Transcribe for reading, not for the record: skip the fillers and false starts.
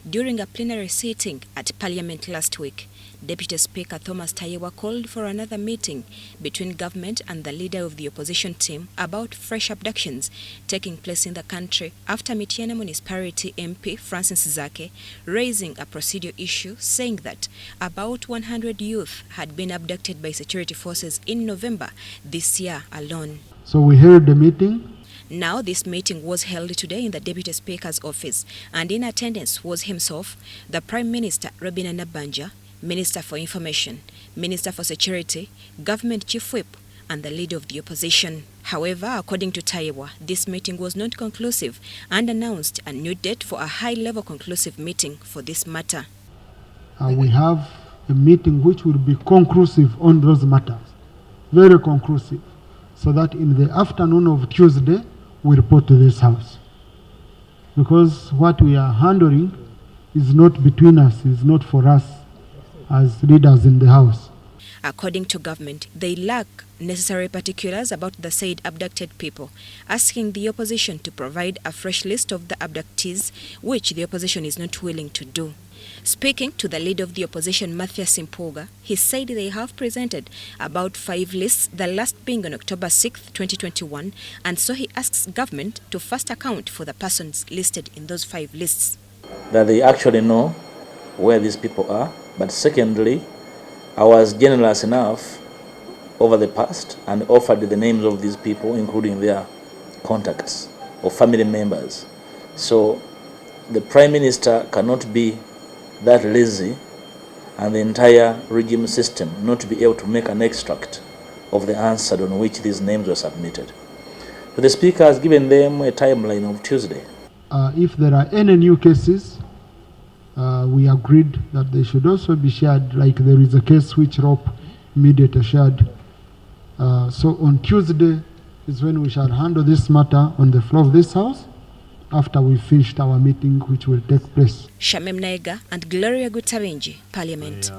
During a plenary sitting at Parliament last week, Deputy Speaker Thomas Tayebwa called for another meeting between government and the leader of the opposition team about fresh abductions taking place in the country after Mityana Municipality MP Francis Zake raising a procedural issue saying that about 100 youth had been abducted by security forces in November this year alone. So we held the meeting. Now, this meeting was held today in the Deputy Speaker's office, and in attendance was himself, the Prime Minister Robinah Nabanja, Minister for Information, Minister for Security, Government Chief Whip, and the leader of the opposition. However, according to Tayebwa, this meeting was not conclusive and announced a new date for a high-level conclusive meeting for this matter. We have a meeting which will be conclusive on those matters, very conclusive, so that in the afternoon of Tuesday, we report to this House. Because what we are handling is not between us, is not for us as leaders in the House. According to government, they lack necessary particulars about the said abducted people, asking the opposition to provide a fresh list of the abductees, which the opposition is not willing to do. Speaking to the leader of the opposition, Matthias Simpoga, he said they have presented about 5 lists, the last being on October 6, 2021, and so he asks government to first account for the persons listed in those 5 lists. That they actually know where these people are, but secondly, I was generous enough over the past and offered the names of these people, including their contacts or family members. So the Prime Minister cannot be that lazy and the entire regime system not to be able to make an extract of the answer on which these names were submitted. So the Speaker has given them a timeline of Tuesday. If there are any new cases, we agreed that they should also be shared, like there is a case which ROP mediator shared. So on Tuesday is when we shall handle this matter on the floor of this House, after we finished our meeting, which will take place. Shamem Naiga and Gloria Gutabenji, Parliament.